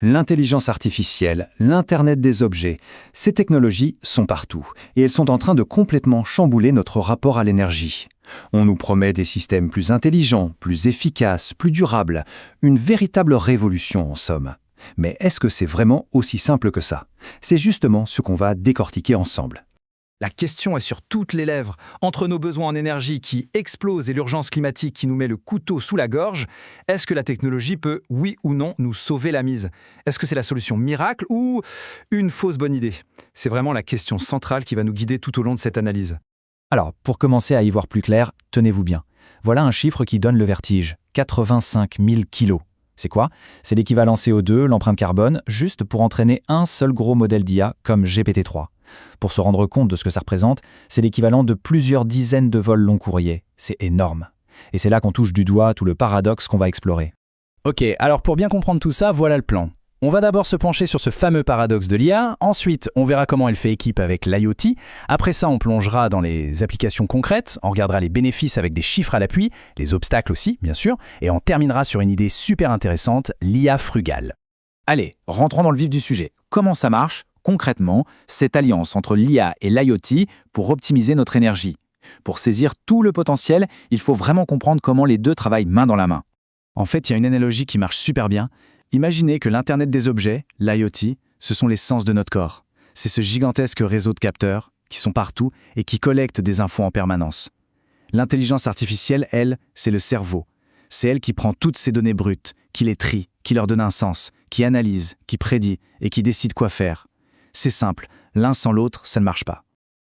L'intelligence artificielle, l'Internet des objets, ces technologies sont partout et elles sont en train de complètement chambouler notre rapport à l'énergie. On nous promet des systèmes plus intelligents, plus efficaces, plus durables, une véritable révolution en somme. Mais est-ce que c'est vraiment aussi simple que ça? C'est justement ce qu'on va décortiquer ensemble. La question est sur toutes les lèvres. Entre nos besoins en énergie qui explosent et l'urgence climatique qui nous met le couteau sous la gorge, est-ce que la technologie peut, oui ou non, nous sauver la mise? Est-ce que c'est la solution miracle ou une fausse bonne idée? C'est vraiment la question centrale qui va nous guider tout au long de cette analyse. Alors, pour commencer à y voir plus clair, tenez-vous bien. Voilà un chiffre qui donne le vertige. 85 000 kilos. C'est quoi? C'est l'équivalent CO2, l'empreinte carbone, juste pour entraîner un seul gros modèle d'IA comme GPT-3. Pour se rendre compte de ce que ça représente, c'est l'équivalent de plusieurs dizaines de vols long courriers. C'est énorme. Et c'est là qu'on touche du doigt tout le paradoxe qu'on va explorer. Ok, alors pour bien comprendre tout ça, voilà le plan. On va d'abord se pencher sur ce fameux paradoxe de l'IA, ensuite on verra comment elle fait équipe avec l'IoT, après ça on plongera dans les applications concrètes, on regardera les bénéfices avec des chiffres à l'appui, les obstacles aussi bien sûr, et on terminera sur une idée super intéressante, l'IA frugale. Allez, rentrons dans le vif du sujet. Comment ça marche, concrètement, cette alliance entre l'IA et l'IoT pour optimiser notre énergie? Pour saisir tout le potentiel, il faut vraiment comprendre comment les deux travaillent main dans la main. En fait, il y a une analogie qui marche super bien. Imaginez que l'Internet des objets, l'IoT, ce sont les sens de notre corps. C'est ce gigantesque réseau de capteurs qui sont partout et qui collectent des infos en permanence. L'intelligence artificielle, elle, c'est le cerveau. C'est elle qui prend toutes ces données brutes, qui les trie, qui leur donne un sens, qui analyse, qui prédit et qui décide quoi faire. C'est simple, l'un sans l'autre, ça ne marche pas.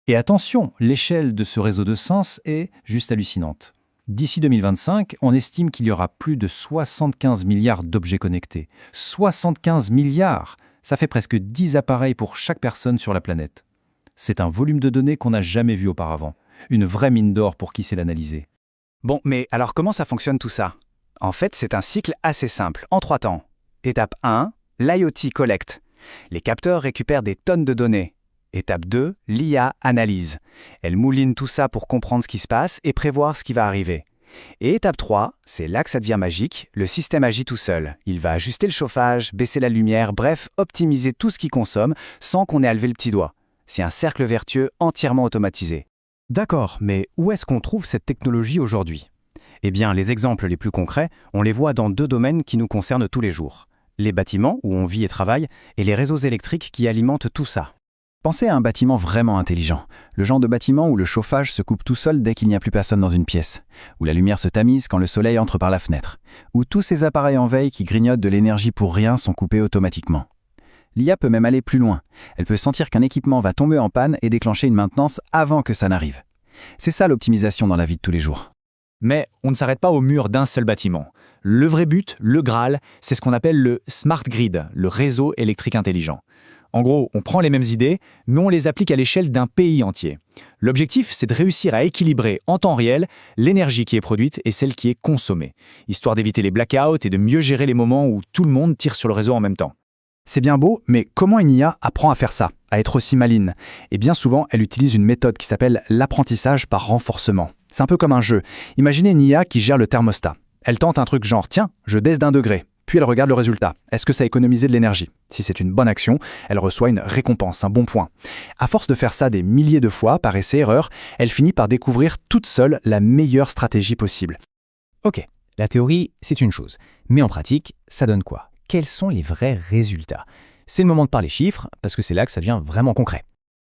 Et attention, l'échelle de ce réseau de sens est juste hallucinante. D'ici 2025, on estime qu'il y aura plus de 75 milliards d'objets connectés. 75 milliards! Ça fait presque 10 appareils pour chaque personne sur la planète. C'est un volume de données qu'on n'a jamais vu auparavant. Une vraie mine d'or pour qui sait l'analyser. Bon, mais alors comment ça fonctionne tout ça? En fait, c'est un cycle assez simple, en 3 temps. Étape 1, l'IoT collecte. Les capteurs récupèrent des tonnes de données. Étape 2, l'IA analyse. Elle mouline tout ça pour comprendre ce qui se passe et prévoir ce qui va arriver. Et étape 3, c'est là que ça devient magique, le système agit tout seul. Il va ajuster le chauffage, baisser la lumière, bref, optimiser tout ce qu'il consomme sans qu'on ait à lever le petit doigt. C'est un cercle vertueux entièrement automatisé. D'accord, mais où est-ce qu'on trouve cette technologie aujourd'hui? Eh bien, les exemples les plus concrets, on les voit dans 2 domaines qui nous concernent tous les jours. Les bâtiments, où on vit et travaille, et les réseaux électriques qui alimentent tout ça. Pensez à un bâtiment vraiment intelligent. Le genre de bâtiment où le chauffage se coupe tout seul dès qu'il n'y a plus personne dans une pièce, où la lumière se tamise quand le soleil entre par la fenêtre, où tous ces appareils en veille qui grignotent de l'énergie pour rien sont coupés automatiquement. L'IA peut même aller plus loin. Elle peut sentir qu'un équipement va tomber en panne et déclencher une maintenance avant que ça n'arrive. C'est ça l'optimisation dans la vie de tous les jours. Mais on ne s'arrête pas au mur d'un seul bâtiment. Le vrai but, le Graal, c'est ce qu'on appelle le Smart Grid, le réseau électrique intelligent. En gros, on prend les mêmes idées, mais on les applique à l'échelle d'un pays entier. L'objectif, c'est de réussir à équilibrer en temps réel l'énergie qui est produite et celle qui est consommée, histoire d'éviter les blackouts et de mieux gérer les moments où tout le monde tire sur le réseau en même temps. C'est bien beau, mais comment une IA apprend à faire ça, à être aussi maline? Et bien souvent, elle utilise une méthode qui s'appelle l'apprentissage par renforcement. C'est un peu comme un jeu. Imaginez une IA qui gère le thermostat. Elle tente un truc genre « Tiens, je baisse d'1 degré ». Puis elle regarde le résultat. Est-ce que ça a économisé de l'énergie? Si c'est une bonne action, elle reçoit une récompense, un bon point. À force de faire ça des milliers de fois, par essai-erreur, elle finit par découvrir toute seule la meilleure stratégie possible. Ok, la théorie, c'est une chose. Mais en pratique, ça donne quoi? Quels sont les vrais résultats? C'est le moment de parler chiffres, parce que c'est là que ça devient vraiment concret.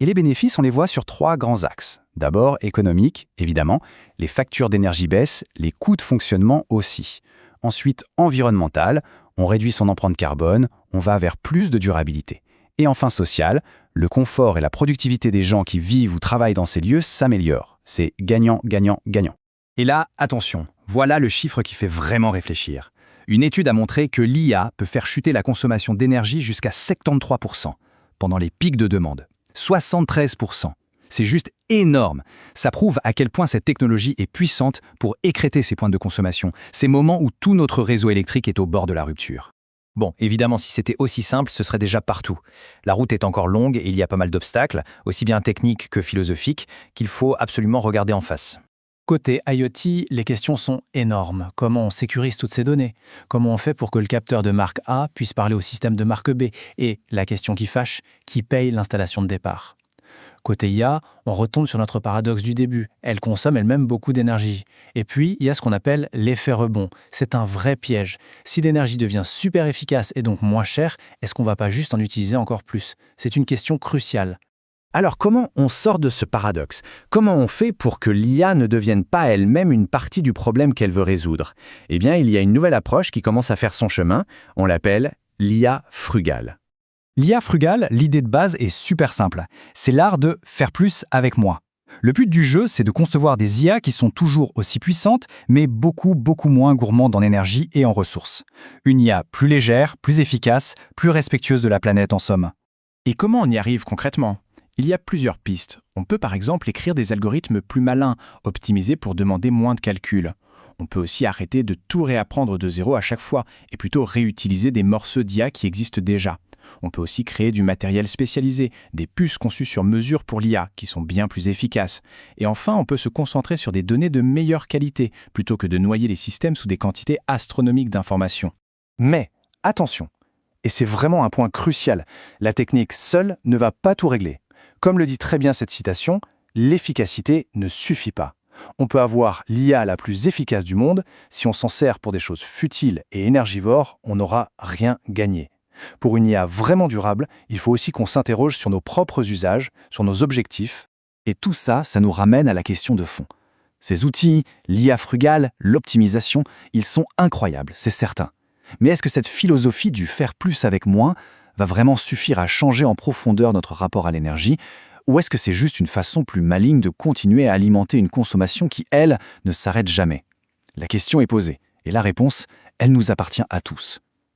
Et les bénéfices, on les voit sur 3 grands axes. D'abord, économique, évidemment. Les factures d'énergie baissent, les coûts de fonctionnement aussi. Ensuite, environnemental, on réduit son empreinte carbone, on va vers plus de durabilité. Et enfin, social, le confort et la productivité des gens qui vivent ou travaillent dans ces lieux s'améliorent. C'est gagnant, gagnant, gagnant. Et là, attention, voilà le chiffre qui fait vraiment réfléchir. Une étude a montré que l'IA peut faire chuter la consommation d'énergie jusqu'à 73% pendant les pics de demande. 73%. C'est juste énorme. Ça prouve à quel point cette technologie est puissante pour écrêter ces points de consommation, ces moments où tout notre réseau électrique est au bord de la rupture. Bon, évidemment, si c'était aussi simple, ce serait déjà partout. La route est encore longue et il y a pas mal d'obstacles, aussi bien techniques que philosophiques, qu'il faut absolument regarder en face. Côté IoT, les questions sont énormes. Comment on sécurise toutes ces données? Comment on fait pour que le capteur de marque A puisse parler au système de marque B? Et la question qui fâche, qui paye l'installation de départ? Côté IA, on retombe sur notre paradoxe du début. Elle consomme elle-même beaucoup d'énergie. Et puis, il y a ce qu'on appelle l'effet rebond. C'est un vrai piège. Si l'énergie devient super efficace et donc moins chère, est-ce qu'on ne va pas juste en utiliser encore plus? C'est une question cruciale. Alors comment on sort de ce paradoxe? Comment on fait pour que l'IA ne devienne pas elle-même une partie du problème qu'elle veut résoudre? Eh bien, il y a une nouvelle approche qui commence à faire son chemin. On l'appelle l'IA frugale. L'IA frugale, l'idée de base est super simple. C'est l'art de faire plus avec moins. Le but du jeu, c'est de concevoir des IA qui sont toujours aussi puissantes, mais beaucoup moins gourmandes en énergie et en ressources. Une IA plus légère, plus efficace, plus respectueuse de la planète en somme. Et comment on y arrive concrètement? Il y a plusieurs pistes. On peut par exemple écrire des algorithmes plus malins, optimisés pour demander moins de calculs. On peut aussi arrêter de tout réapprendre de zéro à chaque fois et plutôt réutiliser des morceaux d'IA qui existent déjà. On peut aussi créer du matériel spécialisé, des puces conçues sur mesure pour l'IA, qui sont bien plus efficaces. Et enfin, on peut se concentrer sur des données de meilleure qualité, plutôt que de noyer les systèmes sous des quantités astronomiques d'informations. Mais, attention, et c'est vraiment un point crucial, la technique seule ne va pas tout régler. Comme le dit très bien cette citation, l'efficacité ne suffit pas. On peut avoir l'IA la plus efficace du monde, si on s'en sert pour des choses futiles et énergivores, on n'aura rien gagné. Pour une IA vraiment durable, il faut aussi qu'on s'interroge sur nos propres usages, sur nos objectifs. Et tout ça, ça nous ramène à la question de fond. Ces outils, l'IA frugale, l'optimisation, ils sont incroyables, c'est certain. Mais est-ce que cette philosophie du faire plus avec moins va vraiment suffire à changer en profondeur notre rapport à l'énergie? Ou est-ce que c'est juste une façon plus maligne de continuer à alimenter une consommation qui, elle, ne s'arrête jamais? La question est posée, et la réponse, elle nous appartient à tous.